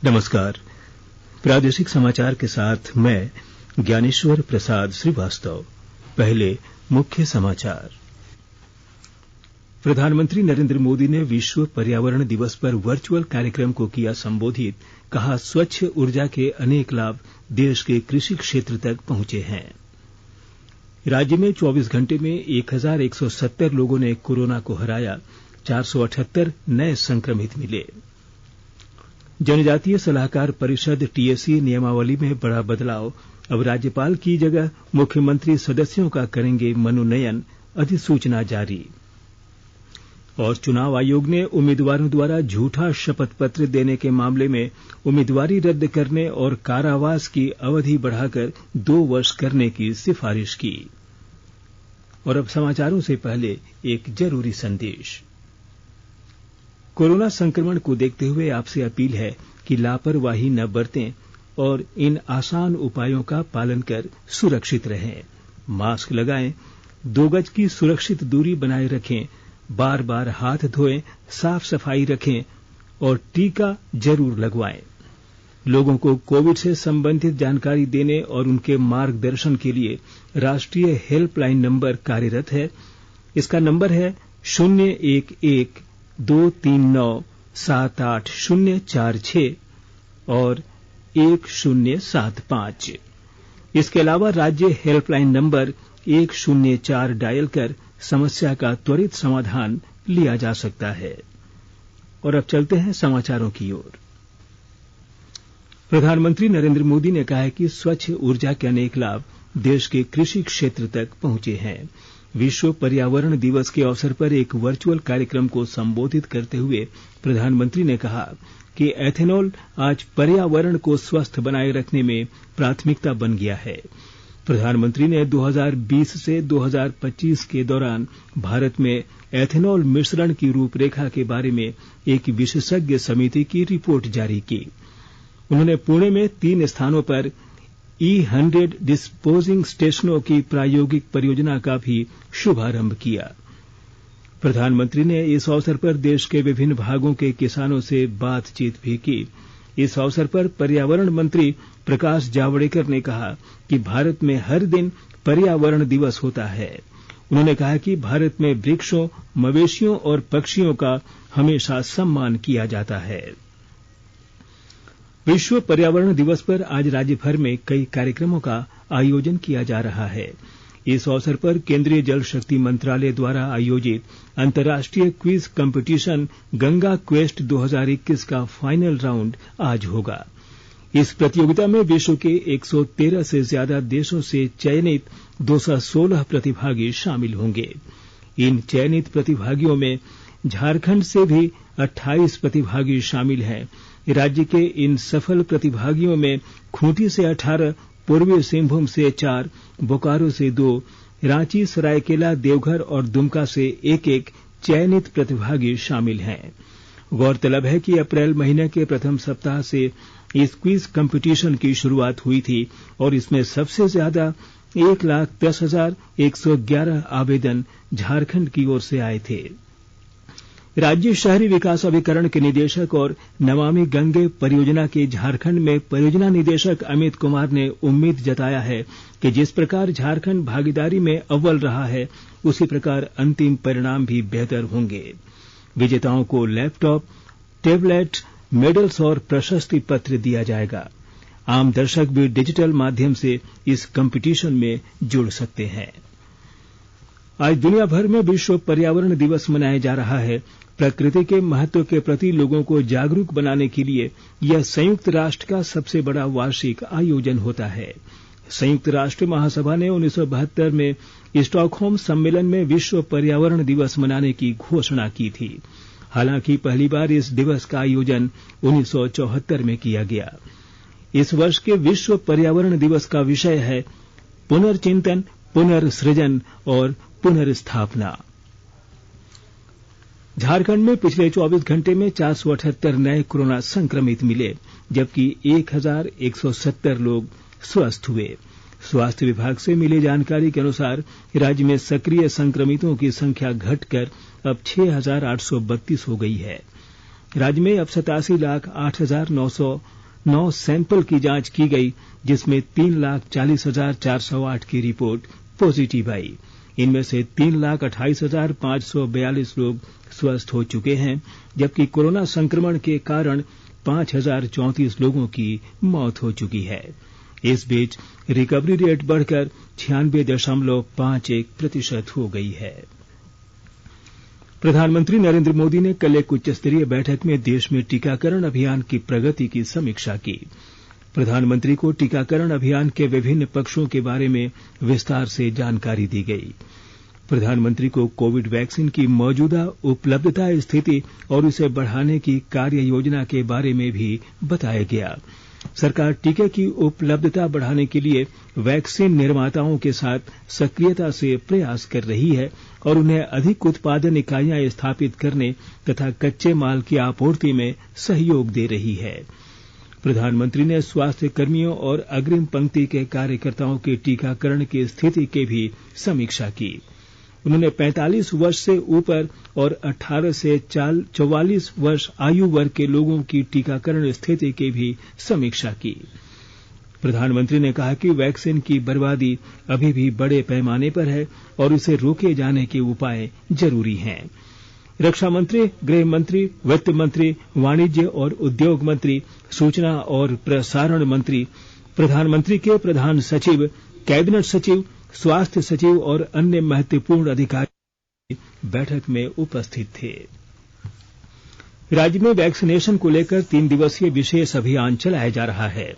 नमस्कार। प्रादेशिक समाचार के साथ मैं ज्ञानेश्वर प्रसाद श्रीवास्तव। पहले मुख्य समाचार। प्रधानमंत्री नरेंद्र मोदी ने विश्व पर्यावरण दिवस पर वर्चुअल कार्यक्रम को किया संबोधित। कहा, स्वच्छ ऊर्जा के अनेक लाभ देश के कृषि क्षेत्र तक पहुंचे हैं। राज्य में 24 घंटे में 1170 लोगों ने कोरोना को हराया। 478 नए संक्रमित मिले। जनजातीय सलाहकार परिषद टीएसी नियमावली में बड़ा बदलाव। अब राज्यपाल की जगह मुख्यमंत्री सदस्यों का करेंगे मनोनयन। अधिसूचना जारी। और चुनाव आयोग ने उम्मीदवारों द्वारा झूठा शपथ पत्र देने के मामले में उम्मीदवारी रद्द करने और कारावास की अवधि बढ़ाकर 2 वर्ष करने की सिफारिश की। और अब समाचारों से पहले एक जरूरी संदेश। कोरोना संक्रमण को देखते हुए आपसे अपील है कि लापरवाही न बरतें और इन आसान उपायों का पालन कर सुरक्षित रहें। मास्क लगाएं, 2 गज की सुरक्षित दूरी बनाए रखें, बार-बार हाथ धोएं, साफ सफाई रखें और टीका जरूर लगवाएं। लोगों को कोविड से संबंधित जानकारी देने और उनके मार्गदर्शन के लिए राष्ट्रीय हेल्पलाइन नंबर कार्यरत है। इसका नंबर है 011-239-78046 और 1075। इसके अलावा राज्य हेल्पलाइन नंबर 104 डायल कर समस्या का त्वरित समाधान लिया जा सकता है। और अब चलते हैं समाचारों की ओर। प्रधानमंत्री नरेंद्र मोदी ने कहा है कि स्वच्छ ऊर्जा के अनेक लाभ देश के कृषि क्षेत्र तक पहुंचे हैं। विश्व पर्यावरण दिवस के अवसर पर एक वर्चुअल कार्यक्रम को संबोधित करते हुए प्रधानमंत्री ने कहा कि एथेनॉल आज पर्यावरण को स्वस्थ बनाए रखने में प्राथमिकता बन गया है। प्रधानमंत्री ने 2020 से 2025 के दौरान भारत में एथेनॉल मिश्रण की रूपरेखा के बारे में एक विशेषज्ञ समिति की रिपोर्ट जारी की। उन्होंने पुणे में 3 स्थानों पर E100 डिस्पोजिंग स्टेशनों की प्रायोगिक परियोजना का भी शुभारंभ किया। प्रधानमंत्री ने इस अवसर पर देश के विभिन्न भागों के किसानों से बातचीत भी की। इस अवसर पर पर्यावरण मंत्री प्रकाश जावड़ेकर ने कहा कि भारत में हर दिन पर्यावरण दिवस होता है। उन्होंने कहा कि भारत में वृक्षों, मवेशियों और पक्षियों का हमेशा सम्मान किया जाता है। विश्व पर्यावरण दिवस पर आज राज्य भर में कई कार्यक्रमों का आयोजन किया जा रहा है। इस अवसर पर केंद्रीय जल शक्ति मंत्रालय द्वारा आयोजित अंतर्राष्ट्रीय क्विज कंपटीशन गंगा क्वेस्ट 2021 का फाइनल राउंड आज होगा। इस प्रतियोगिता में विश्व के 113 से ज्यादा देशों से चयनित 216 प्रतिभागी शामिल होंगे। इन चयनित प्रतिभागियों में झारखंड से भी 28 प्रतिभागी शामिल हैं। राज्य के इन सफल प्रतिभागियों में खूंटी से 18, पूर्वी सिंहभूम से 4, बोकारो से 2, रांची, सरायकेला, देवघर और दुमका से 1-1 चयनित प्रतिभागी शामिल हैं। गौरतलब है कि अप्रैल महीने के प्रथम सप्ताह से इस क्विज कंपटीशन की शुरुआत हुई थी और इसमें सबसे ज्यादा 1,10,111 आवेदन झारखंड की ओर से आए थे। राज्य शहरी विकास अभिकरण के निदेशक और नमामि गंगे परियोजना के झारखंड में परियोजना निदेशक अमित कुमार ने उम्मीद जताया है कि जिस प्रकार झारखंड भागीदारी में अव्वल रहा है, उसी प्रकार अंतिम परिणाम भी बेहतर होंगे। विजेताओं को लैपटॉप, टैबलेट, मेडल्स और प्रशस्ति पत्र दिया जाएगा। आम दर्शक भी डिजिटल माध्यम से इस कंपटीशन में जुड़ सकते हैं। आज दुनिया भर में विश्व पर्यावरण दिवस मनाया जा रहा है। प्रकृति के महत्व के प्रति लोगों को जागरूक बनाने के लिए यह संयुक्त राष्ट्र का सबसे बड़ा वार्षिक आयोजन होता है। संयुक्त राष्ट्र महासभा ने 1972 में स्टॉकहोम सम्मेलन में विश्व पर्यावरण दिवस मनाने की घोषणा की थी। हालांकि पहली बार इस दिवस का आयोजन 1974 में किया गया। इस वर्ष के विश्व पर्यावरण दिवस का विषय है पुनर्चिंतन, पुनर्सृजन और पुनर्स्थापना। झारखंड में पिछले 24 घंटे में 478 नए कोरोना संक्रमित मिले, जबकि 1170 लोग स्वस्थ हुए। स्वास्थ्य विभाग से मिली जानकारी के अनुसार राज्य में सक्रिय संक्रमितों की संख्या घटकर अब 6,832 हो गई है। राज्य में अब 87,08,909 सैंपल की जांच की गई, जिसमें 3,40,408 की रिपोर्ट पॉजिटिव आई। इनमें से 3,28,542 लोग स्वस्थ हो चुके हैं, जबकि कोरोना संक्रमण के कारण 5,034 लोगों की मौत हो चुकी है। इस बीच रिकवरी रेट बढ़कर 96.51% हो गई है। प्रधानमंत्री नरेंद्र मोदी ने कल एक उच्च स्तरीय बैठक में देश में टीकाकरण अभियान की प्रगति की समीक्षा की। प्रधानमंत्री को टीकाकरण अभियान के विभिन्न पक्षों के बारे में विस्तार से जानकारी दी गई। प्रधानमंत्री को कोविड वैक्सीन की मौजूदा उपलब्धता स्थिति और उसे बढ़ाने की कार्य योजना के बारे में भी बताया गया। सरकार टीके की उपलब्धता बढ़ाने के लिए वैक्सीन निर्माताओं के साथ सक्रियता से प्रयास कर रही है और उन्हें अधिक उत्पादन इकाइयां स्थापित करने तथा कच्चे माल की आपूर्ति में सहयोग दे रही है। प्रधानमंत्री ने स्वास्थ्य कर्मियों और अग्रिम पंक्ति के कार्यकर्ताओं के टीकाकरण की स्थिति की भी समीक्षा की। उन्होंने 45 वर्ष से ऊपर और 18 से 44 वर्ष आयु वर्ग के लोगों की टीकाकरण स्थिति की भी समीक्षा की। प्रधानमंत्री ने कहा कि वैक्सीन की बर्बादी अभी भी बड़े पैमाने पर है और इसे रोके जाने के उपाय जरूरी हैं। रक्षा मंत्री, गृह मंत्री, वित्त मंत्री, वाणिज्य और उद्योग मंत्री, सूचना और प्रसारण मंत्री, प्रधानमंत्री के प्रधान सचिव, कैबिनेट सचिव, स्वास्थ्य सचिव और अन्य महत्वपूर्ण अधिकारी बैठक में उपस्थित थे। राज्य में वैक्सीनेशन को लेकर 3 दिवसीय विशेष अभियान चलाया जा रहा है।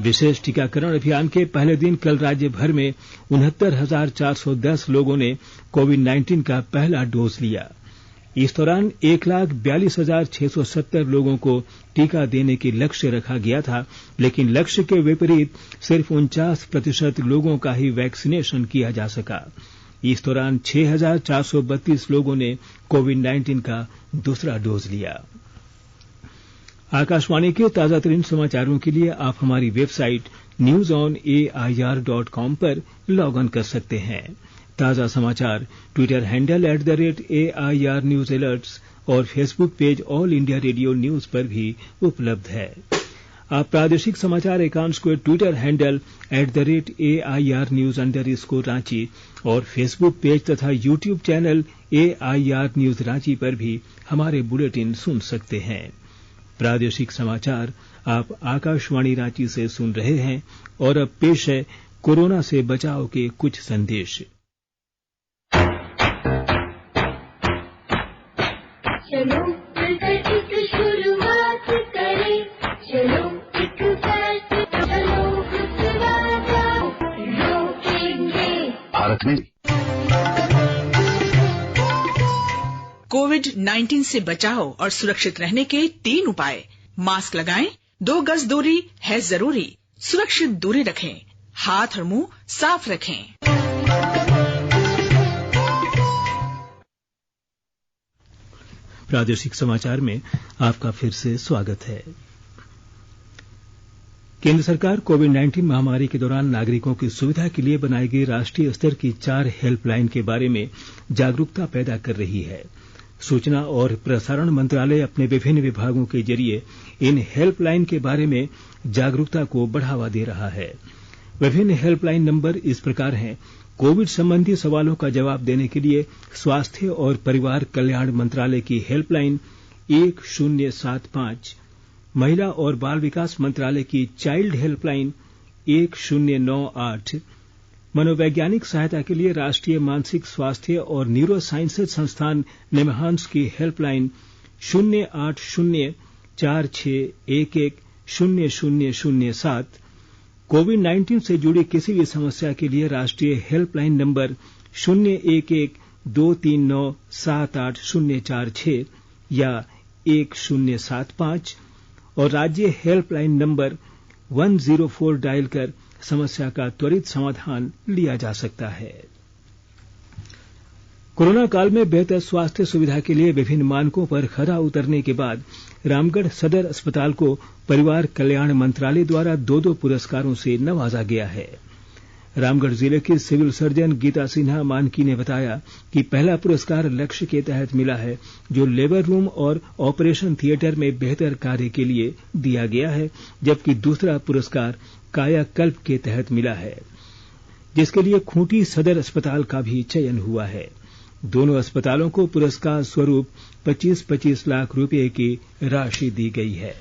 विशेष टीकाकरण अभियान के पहले दिन कल राज्य भर में 69,410 लोगों ने कोविड-19 का पहला डोज लिया। इस दौरान 1,42,670 लोगों को टीका देने की लक्ष्य रखा गया था, लेकिन लक्ष्य के विपरीत सिर्फ 49% लोगों का ही वैक्सीनेशन किया जा सका। इस दौरान 6,432 लोगों ने कोविड-19 का दूसरा डोज लिया। आकाशवाणी के ताजा तरीन समाचारों के लिए आप हमारी वेबसाइट newsonair.com पर लॉग ऑन कर सकते हैं। ताजा समाचार Twitter handle @AIR news alerts और Facebook page All India Radio News पर भी उपलब्ध है। आप प्रादेशिक समाचार एकांश को ट्विटर हैंडल @AIR न्यूज _ और फेसबुक पेज तथा YouTube channel AIR news Ranchi पर भी हमारे बुलेटिन सुन सकते हैं। प्रादेशिक समाचार आप आकाशवाणी रांची से सुन रहे हैं और अब पेश है कोरोना से बचाव के कुछ संदेश। चलो मिलकर एक शुरुआत करें, चलो एक साथ चलो रोकेंगे भारत में कोविड-19 से बचाव और सुरक्षित रहने के 3 उपाय। मास्क लगाएं, 2 गज दूरी है जरूरी, सुरक्षित दूरी रखें, हाथ और मुंह साफ रखें। प्रादेशिक समाचार में आपका फिर से स्वागत है। केंद्र सरकार कोविड-19 महामारी के दौरान नागरिकों की सुविधा के लिए बनाई गई राष्ट्रीय स्तर की 4 हेल्पलाइन के बारे में जागरूकता पैदा कर रही है। सूचना और प्रसारण मंत्रालय अपने विभिन्न विभागों के जरिए इन हेल्पलाइन के बारे में जागरूकता को बढ़ावा दे रहा है। विभिन्न हेल्पलाइन नंबर इस प्रकार हैं। कोविड संबंधी सवालों का जवाब देने के लिए स्वास्थ्य और परिवार कल्याण मंत्रालय की हेल्पलाइन 1075, महिला और बाल विकास मंत्रालय की चाइल्ड हेल्पलाइन 1098, मनोवैज्ञानिक सहायता के लिए राष्ट्रीय मानसिक स्वास्थ्य और न्यूरो साइंसेज संस्थान निमहांस की हेल्पलाइन 08046110007, कोविड-19 से जुड़ी किसी भी समस्या के लिए राष्ट्रीय हेल्पलाइन नंबर 01123978046 या 1075 और राज्य हेल्पलाइन नंबर 104 डायल कर समस्या का त्वरित समाधान लिया जा सकता है। कोरोना काल में बेहतर स्वास्थ्य सुविधा के लिए विभिन्न मानकों पर खरा उतरने के बाद रामगढ़ सदर अस्पताल को परिवार कल्याण मंत्रालय द्वारा 2 पुरस्कारों से नवाजा गया है। रामगढ़ जिले की सिविल सर्जन गीता सिन्हा मानकी ने बताया कि पहला पुरस्कार लक्ष्य के तहत मिला है, जो लेबर रूम और ऑपरेशन थिएटर में बेहतर कार्य के लिए दिया गया है, जबकि दूसरा पुरस्कार कायाकल्प के तहत मिला है, जिसके लिए खूंटी सदर अस्पताल का भी चयन हुआ है। दोनों अस्पतालों को पुरस्कार स्वरूप 25-25 लाख रुपए की राशि दी गई है।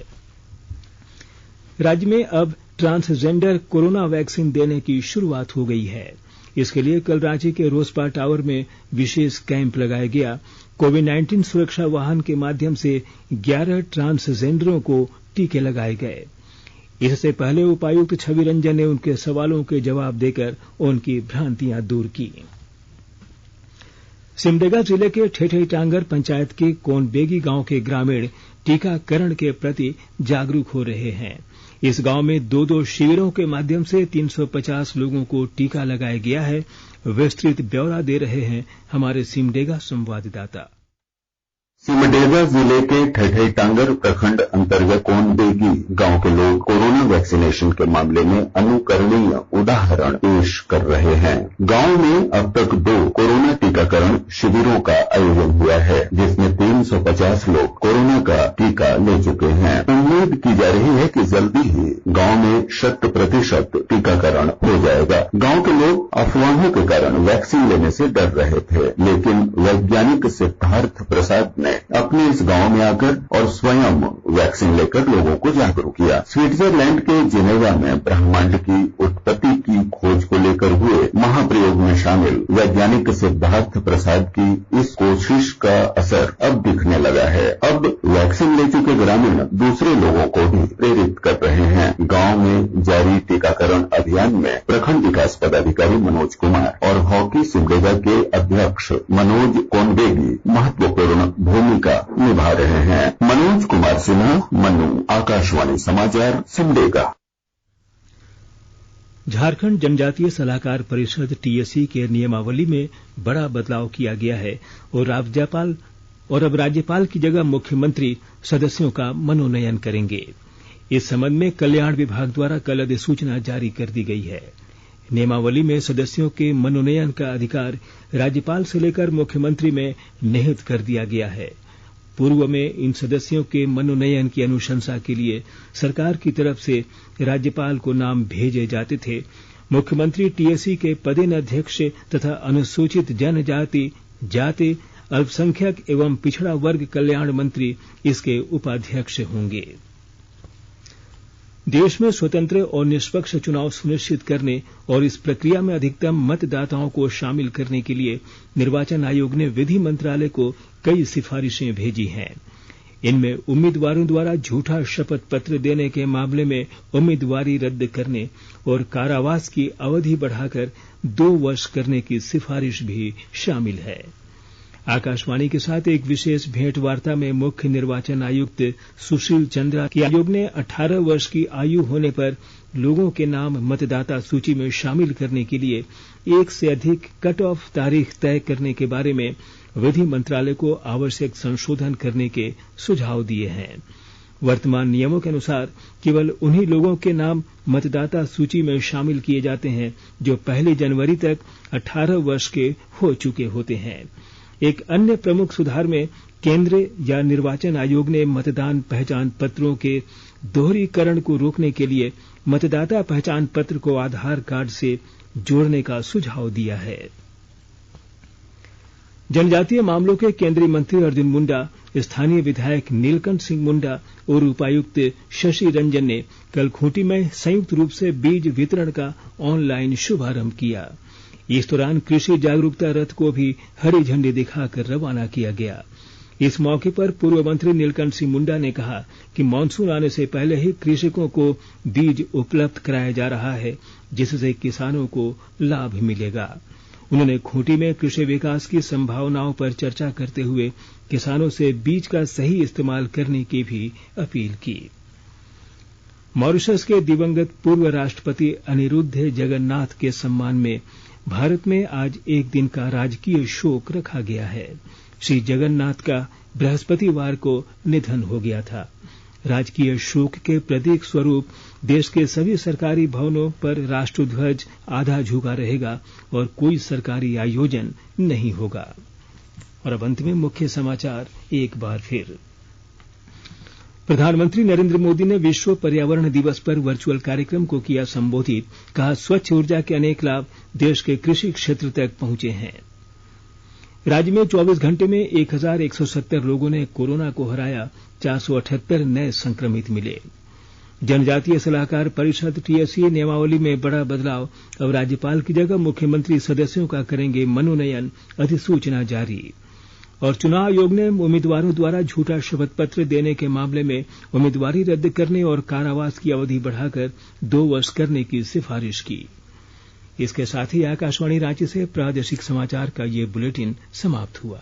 राज्य में अब ट्रांसजेंडर कोरोना वैक्सीन देने की शुरुआत हो गई है। इसके लिए कल रांची के रोसपा टावर में विशेष कैंप लगाया गया। कोविड-19 सुरक्षा वाहन के माध्यम से 11 ट्रांसजेंडरों को टीके लगाए गए। इससे पहले उपायुक्त छवि रंजन ने उनके सवालों के जवाब देकर उनकी भ्रांतियां दूर की। सिमडेगा जिले के ठेठईटांगर पंचायत के कोनबेगी गांव के ग्रामीण टीकाकरण के प्रति जागरूक हो रहे हैं। इस गांव में 2-2 शिविरों के माध्यम से 350 लोगों को टीका लगाया गया है। विस्तृत ब्यौरा दे रहे हैं हमारे सिमडेगा संवाददाता। सिमडेगा जिले के ठेठईटांगर प्रखंड अंतर्गत कोनबेगी गांव के लोग कोरोना वैक्सीनेशन के मामले में अनुकरणीय उदाहरण पेश कर रहे हैं। गांव में अब तक 2 कोरोना टीकाकरण शिविरों का आयोजन हुआ है, जिसमें 350 लोग कोरोना का टीका ले चुके हैं। उम्मीद की जा रही है कि जल्दी ही गांव में 100% टीकाकरण हो जाएगा। गांव के लोग अफवाहों के कारण वैक्सीन लेने से डर रहे थे, लेकिन वैज्ञानिक सिद्धार्थ प्रसाद ने अपने इस गांव में आकर और स्वयं वैक्सीन लेकर लोगों को जागरूक किया। स्विट्जरलैंड के जिनेवा में ब्रह्मांड की उत्पत्ति की खोज को लेकर हुए महाप्रयोग में शामिल वैज्ञानिक सिद्धार्थ प्रसाद की इस कोशिश का असर अब दिखने लगा है। अब वैक्सीन ले चुके ग्रामीण दूसरे लोगों को भी प्रेरित कर रहे हैं। गांव में जारी टीकाकरण अभियान में प्रखंड विकास पदाधिकारी मनोज कुमार और हॉकी सिमडेगा के अध्यक्ष मनोज कोनबेगी महत्वपूर्ण भूमिका निभा रहे हैं। मनोज कुमार सिन्हा, मनु, आकाशवाणी समाचार, सिमडेगा। झारखंड जनजातीय सलाहकार परिषद टीएससी के नियमावली में बड़ा बदलाव किया गया है और अब राज्यपाल की जगह मुख्यमंत्री सदस्यों का मनोनयन करेंगे। इस संबंध में कल्याण विभाग द्वारा कल अधिसूचना जारी कर दी गई है। नियमावली में सदस्यों के मनोनयन का अधिकार राज्यपाल से लेकर मुख्यमंत्री में निहित कर दिया गया है। पूर्व में इन सदस्यों के मनोनयन की अनुशंसा के लिए सरकार की तरफ से राज्यपाल को नाम भेजे जाते थे। मुख्यमंत्री टीएससी के पदेन अध्यक्ष तथा अनुसूचित जनजाति, जाति, अल्पसंख्यक एवं पिछड़ा वर्ग कल्याण मंत्री इसके उपाध्यक्ष होंगे। देश में स्वतंत्र और निष्पक्ष चुनाव सुनिश्चित करने और इस प्रक्रिया में अधिकतम मतदाताओं को शामिल करने के लिए निर्वाचन आयोग ने विधि मंत्रालय को कई सिफारिशें भेजी हैं। इनमें उम्मीदवारों द्वारा झूठा शपथ पत्र देने के मामले में उम्मीदवारी रद्द करने और कारावास की अवधि बढ़ाकर 2 वर्ष करने की सिफारिश भी शामिल है। आकाशवाणी के साथ एक विशेष भेंट वार्ता में मुख्य निर्वाचन आयुक्त सुशील चंद्रा की आयोग ने 18 वर्ष की आयु होने पर लोगों के नाम मतदाता सूची में शामिल करने के लिए 1 से अधिक कट ऑफ तारीख तय करने के बारे में विधि मंत्रालय को आवश्यक संशोधन करने के सुझाव दिए हैं। वर्तमान नियमों के अनुसार केवल उन्हीं लोगों के नाम मतदाता सूची में शामिल किए जाते हैं जो 1 जनवरी तक 18 वर्ष के हो चुके होते हैं। एक अन्य प्रमुख सुधार में केंद्र या निर्वाचन आयोग ने मतदान पहचान पत्रों के दोहरीकरण को रोकने के लिए मतदाता पहचान पत्र को आधार कार्ड से जोड़ने का सुझाव दिया है। जनजातीय मामलों के केंद्रीय मंत्री अर्जुन मुंडा, स्थानीय विधायक नीलकंठ सिंह मुंडा और उपायुक्त शशि रंजन ने कल खूंटी में संयुक्त रूप से बीज वितरण का ऑनलाइन शुभारंभ किया। इस दौरान कृषि जागरूकता रथ को भी हरी झंडी दिखाकर रवाना किया गया। इस मौके पर पूर्व मंत्री नीलकंठ सिंह मुंडा ने कहा कि मानसून आने से पहले ही कृषकों को बीज उपलब्ध कराया जा रहा है, जिससे किसानों को लाभ मिलेगा। उन्होंने खूंटी में कृषि विकास की संभावनाओं पर चर्चा करते हुए किसानों से बीज का सही इस्तेमाल करने की भी अपील की। मॉरिशस के दिवंगत पूर्व राष्ट्रपति अनिरुद्ध जगन्नाथ के सम्मान में भारत में आज एक दिन का राजकीय शोक रखा गया है। श्री जगन्नाथ का बृहस्पतिवार को निधन हो गया था। राजकीय शोक के प्रतीक स्वरूप देश के सभी सरकारी भवनों पर राष्ट्रध्वज आधा झुका रहेगा और कोई सरकारी आयोजन नहीं होगा। और अब अंत में मुख्य समाचार एक बार फिर। प्रधानमंत्री नरेंद्र मोदी ने विश्व पर्यावरण दिवस पर वर्चुअल कार्यक्रम को किया संबोधित। कहा, स्वच्छ ऊर्जा के अनेक लाभ देश के कृषि क्षेत्र तक पहुंचे हैं। राज्य में 24 घंटे में 1170 लोगों ने कोरोना को हराया, 478 नए संक्रमित मिले। जनजातीय सलाहकार परिषद टीएससी नियमावली में बड़ा बदलाव। अब राज्यपाल की जगह मुख्यमंत्री सदस्यों का करेंगे मनोनयन, अधिसूचना जारी। और चुनाव आयोग ने उम्मीदवारों द्वारा झूठा शपथ पत्र देने के मामले में उम्मीदवारी रद्द करने और कारावास की अवधि बढ़ाकर 2 वर्ष करने की सिफारिश की। इसके साथ ही आकाशवाणी रांची से प्रादेशिक समाचार का ये बुलेटिन समाप्त हुआ।